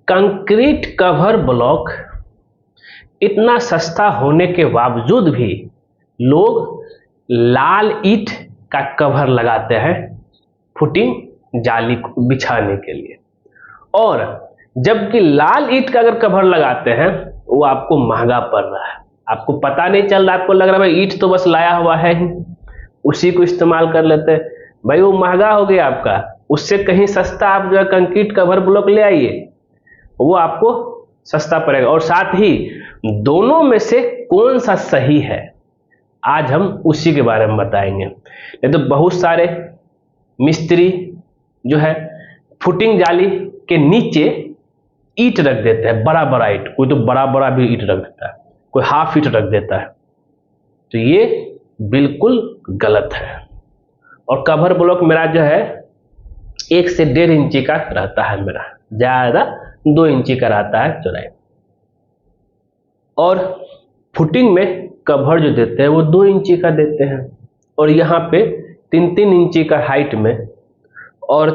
Concrete cover block इतना सस्ता होने के बावजूद भी लोग लाल ईंट का कवर लगाते हैं फुटिंग जाली को बिछाने के लिए, और जबकि लाल ईंट का अगर कवर लगाते हैं वो आपको महंगा पड़ रहा है, आपको पता नहीं चल रहा, आपको लग रहा है भाई ईंट तो बस लाया हुआ है ही, उसी को इस्तेमाल कर लेते हैं। भाई वो महंगा हो गया आपका, उससे कहीं सस्ता आप जो है कंक्रीट कवर ब्लॉक ले आइए, वो आपको सस्ता पड़ेगा। और साथ ही दोनों में से कौन सा सही है आज हम उसी के बारे में बताएंगे। नहीं तो बहुत सारे मिस्त्री जो है फुटिंग जाली के नीचे ईंट रख देते हैं, बड़ा बड़ा ईंट, कोई तो बड़ा बड़ा भी ईंट रख देता है, कोई हाफ ईंट रख देता है, तो ये बिल्कुल गलत है। और कवर ब्लॉक मेरा जो है 1 से 1.5 इंची का रहता है, मेरा ज्यादा 2 इंची का रहता है चौड़ाई। और फुटिंग में कवर जो देते हैं वो 2 इंची का देते हैं, और यहाँ पे 3-3 इंची का हाइट में और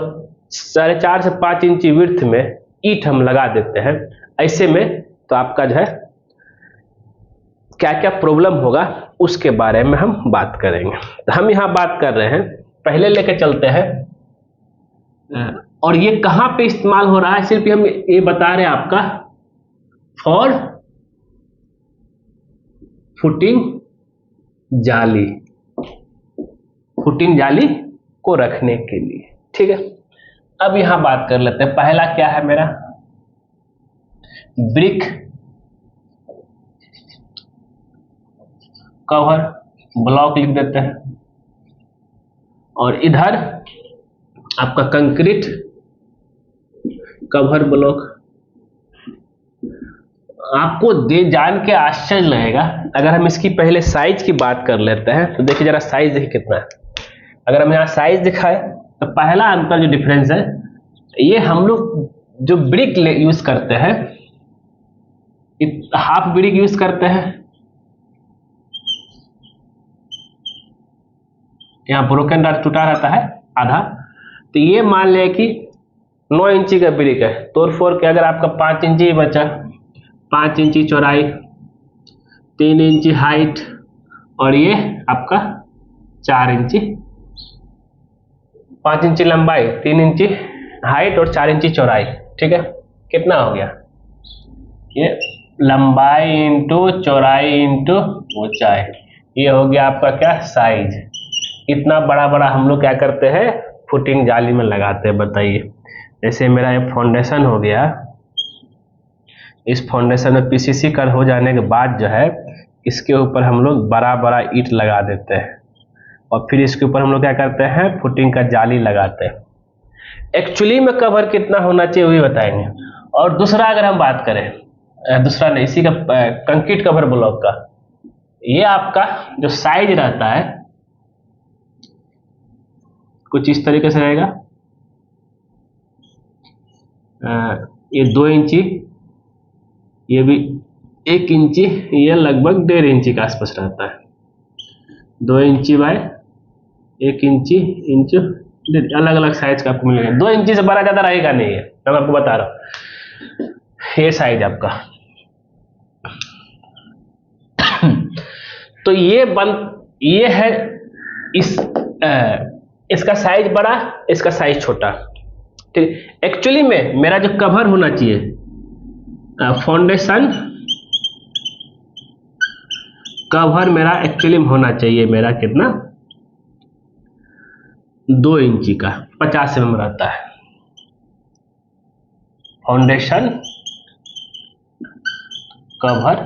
4.5 से 5 इंची विड्थ में ईंट हम लगा देते हैं। ऐसे में तो आपका जो है क्या क्या प्रॉब्लम होगा उसके बारे में हम बात करेंगे। तो हम यहाँ बात कर रहे हैं, पहले लेके चलते हैं, और ये कहाँ पे इस्तेमाल हो रहा है सिर्फ हम ये बता रहे हैं आपका, फॉर फुटिंग जाली, फुटिंग जाली को रखने के लिए, ठीक है। अब यहां बात कर लेते हैं, पहला क्या है मेरा, ब्रिक कवर ब्लॉक लिख देते हैं, और इधर आपका कंक्रीट कवर ब्लॉक। आपको जान के आश्चर्य लगेगा, अगर हम इसकी पहले साइज की बात कर लेते हैं तो देखिए जरा साइज देखिए कितना है। अगर हम यहाँ साइज दिखाए तो पहला अंतर जो डिफरेंस है, ये हम लोग जो ब्रिक यूज करते हैं, हाफ ब्रिक यूज करते हैं, यहाँ ब्रोकन डॉट टूटा रहता है आधा, तो ये मान लिया कि 9 इंची का ब्रिक है, तोड़ फोड़ के अगर आपका 5 इंची बचा, 5 इंची चौड़ाई, 3 इंची हाइट, और ये आपका 4 इंची, 5 इंची लंबाई, 3 इंची हाइट और 4 इंची चौड़ाई, ठीक है। कितना हो गया ये, लंबाई इंटू चौड़ाई इंटू ऊंचाई, ये हो गया आपका क्या, साइज। इतना बड़ा बड़ा हम लोग क्या करते हैं, फुटिंग जाली में लगाते हैं, बताइए। जैसे मेरा ये फाउंडेशन हो गया, इस फाउंडेशन में पीसीसी कर हो जाने के बाद जो है इसके ऊपर हम लोग बड़ा बड़ा ईंट लगा देते हैं, और फिर इसके ऊपर हम लोग क्या करते हैं, फुटिंग का जाली लगाते हैं। एक्चुअली में कवर कितना होना चाहिए वही बताएंगे। और दूसरा अगर हम बात करें, दूसरा नहीं, इसी का कंक्रीट कवर ब्लॉक का, ये आपका जो साइज रहता है कुछ इस तरीके से रहेगा, ये 2 इंची, ये भी 1 इंची, ये लगभग 1.5 इंची के आसपास रहता है, 2 इंची बाय 1 इंची इंच, अलग अलग साइज का आपको मिलेगा। 2 इंची से बड़ा ज्यादा रहेगा नहीं है, मैं आपको बता रहा हूँ, ये साइज आपका। तो ये है इसका साइज बड़ा, इसका साइज छोटा, ठीक। एक्चुअली में मेरा जो कवर होना चाहिए, फाउंडेशन कवर मेरा एक्चुअली में होना चाहिए मेरा कितना, 2 इंची का, 50 mm रहता है फाउंडेशन कवर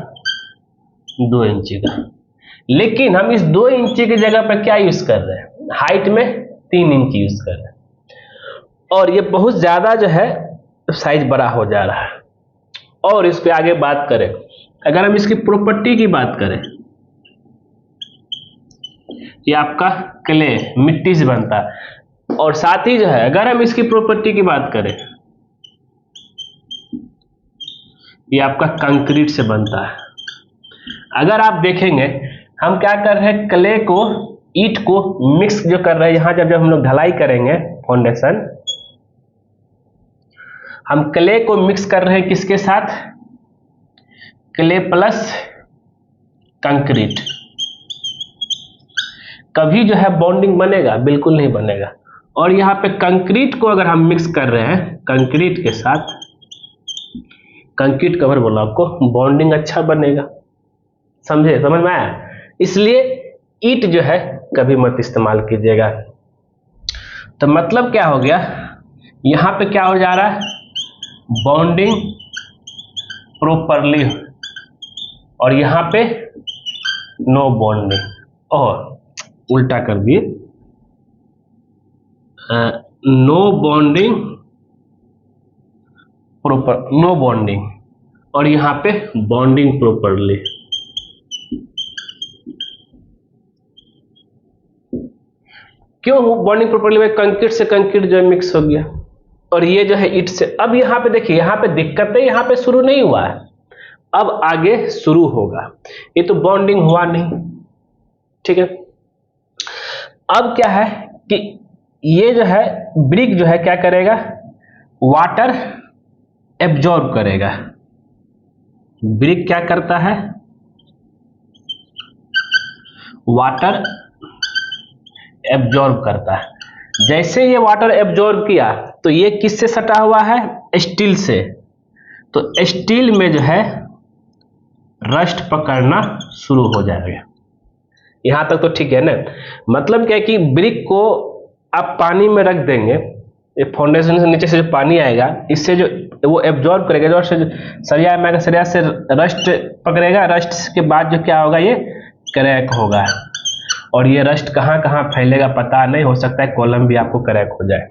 2 इंची का। लेकिन हम इस 2 इंची की जगह पर क्या यूज कर रहे हैं, हाइट में 3 इंची यूज कर रहे हैं, और ये बहुत ज्यादा जो है साइज बड़ा हो जा रहा है। और इस पे आगे बात करें, अगर हम इसकी प्रॉपर्टी की बात करें, ये आपका क्ले मिट्टी से बनता है, और साथ ही जो है अगर हम इसकी प्रॉपर्टी की बात करें, ये आपका कंक्रीट से बनता है। अगर आप देखेंगे हम क्या कर रहे हैं, क्ले को ईंट को मिक्स जो कर रहे हैं, यहाँ जब हम लोग ढलाई करेंगे फाउंडेशन, हम क्ले को मिक्स कर रहे हैं किसके साथ, क्ले प्लस कंक्रीट। कभी जो है बॉन्डिंग बनेगा, बिल्कुल नहीं बनेगा। और यहाँ पे कंक्रीट को अगर हम मिक्स कर रहे हैं कंक्रीट के साथ, कंक्रीट कवर ब्लॉक को, बॉन्डिंग अच्छा बनेगा। समझे, समझ में आया? इसलिए ईंट जो है कभी मत इस्तेमाल कीजिएगा। तो मतलब क्या हो गया, यहाँ पे क्या हो जा रहा है, बॉन्डिंग प्रोपरली, और यहाँ पे नो बॉन्डिंग, और उल्टा कर दिए, no bonding proper, no bonding, और यहाँ पे बॉन्डिंग प्रॉपरली। क्यों बॉन्डिंग प्रॉपरली में, कंक्रीट से कंक्रीट जो है मिक्स हो गया, और ये जो है ईंट से। अब यहाँ पे देखिए, यहाँ पे दिक्कत है, यहाँ पे शुरू नहीं हुआ है, अब आगे शुरू होगा। ये तो बॉन्डिंग हुआ नहीं, ठीक है। अब क्या है कि ये जो है ब्रिक जो है क्या करेगा, वाटर एब्जॉर्ब करेगा। ब्रिक क्या करता है, वाटर एब्जॉर्ब करता है। जैसे ये वाटर एब्जॉर्ब किया तो ये किससे सटा हुआ है, स्टील से। तो स्टील में जो है रस्ट पकड़ना शुरू हो जाएगा। यहां तक तो ठीक है ना। मतलब क्या है कि ब्रिक को आप पानी में रख देंगे, ये फाउंडेशन से नीचे से जो पानी आएगा इससे जो वो एब्जॉर्ब करेगा, जो सरिया में सरिया से रस्ट पकड़ेगा, रस्ट के बाद जो क्या होगा, ये क्रैक होगा। और ये रस्ट कहाँ कहाँ फैलेगा पता नहीं, हो सकता है कॉलम भी आपको क्रैक हो जाए।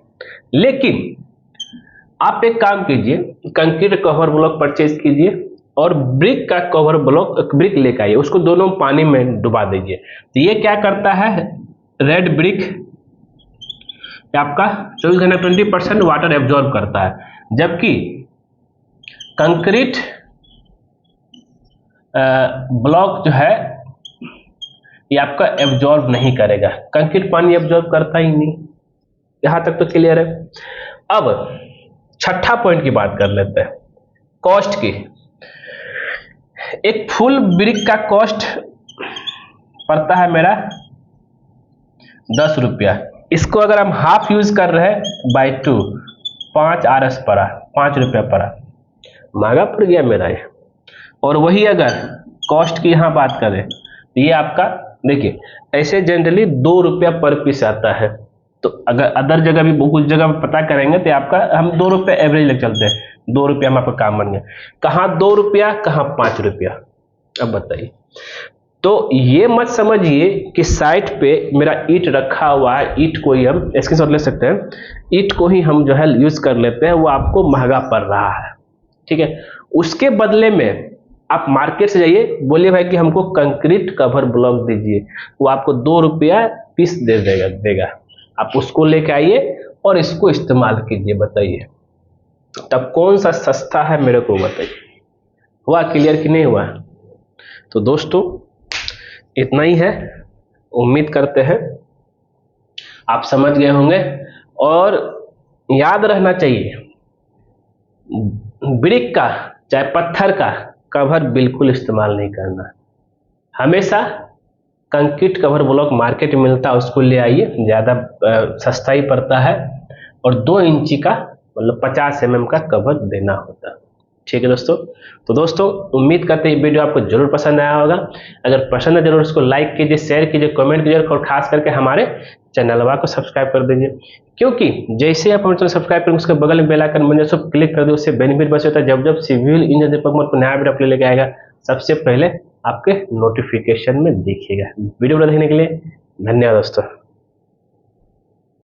लेकिन आप एक काम कीजिए, कंक्रीट कवर ब्लॉक परचेज कीजिए और ब्रिक का कवर ब्लॉक, ब्रिक लेकर आइए, उसको दोनों पानी में डुबा दीजिए। तो ये क्या करता है, रेड ब्रिक आपका 24 घंटे 20% वाटर एब्जॉर्ब करता है, जबकि कंक्रीट ब्लॉक जो है ये आपका एब्जॉर्ब नहीं करेगा। कंक्रीट पानी एब्जॉर्ब करता ही नहीं। यहां तक तो क्लियर है। अब छठा पॉइंट की बात कर लेते हैं, कॉस्ट की। एक फुल ब्रिक का कॉस्ट पड़ता है मेरा 10 रुपया। इसको अगर हम हाफ यूज कर रहे हैं बाई 2, 5 RS पड़ा, 5 रुपया पड़ा, महंगा पड़ गया मेरा ये। और वही अगर कॉस्ट की यहाँ बात करें तो ये आपका देखिए, ऐसे जनरली 2 रुपया पर पीस आता है। तो अगर अदर जगह भी कुछ जगह पता करेंगे तो आपका हम 2 रुपया एवरेज लेकर चलते हैं, 2 रुपया में आपका काम बन गया। कहाँ 2 रुपया, कहाँ 5 रुपया, अब बताइए। तो ये मत समझिए कि साइट पे मेरा ईंट रखा हुआ है, ईंट को ही हम स्क्रीनशॉट ले सकते हैं, ईंट को ही हम जो है यूज कर लेते हैं, वो आपको महंगा पड़ रहा है, ठीक है। उसके बदले में आप मार्केट से जाइए, बोलिए भाई कि हमको कंक्रीट कवर ब्लॉक दीजिए, वो आपको 2 रुपया पीस दे देगा। आप उसको लेके आइए और इसको इस्तेमाल कीजिए, बताइए तब कौन सा सस्ता है, मेरे को बताइए। हुआ क्लियर कि नहीं हुआ? तो दोस्तों इतना ही है, उम्मीद करते हैं आप समझ गए होंगे। और याद रहना चाहिए, ब्रिक का चाहे पत्थर का कवर बिल्कुल इस्तेमाल नहीं करना। हमेशा कंक्रीट कवर ब्लॉक मार्केट में मिलता है, उसको ले आइए, ज़्यादा सस्ता ही पड़ता है। और 2 इंची का मतलब 50 mm का कवर देना होता है, ठीक है दोस्तों। तो दोस्तों उम्मीद करते हैं ये वीडियो आपको जरूर पसंद आया होगा। अगर पसंद है जरूर इसको लाइक कीजिए, शेयर कीजिए, कमेंट कीजिए, और खास करके हमारे चैनल को सब्सक्राइब कर दीजिए, क्योंकि जैसे आप हमारे चैनल सब्सक्राइब करेंगे उसके बगल में बेल आइकन बन जाए, सब क्लिक कर दो, उससे बेनिफिट बस होता है। जब जब सिविल इंजीनियर दीपक कुमार को नया वीडियो अपने लेके आएगा, सबसे पहले आपके नोटिफिकेशन में देखिएगा। वीडियो देखने के लिए धन्यवाद दोस्तों।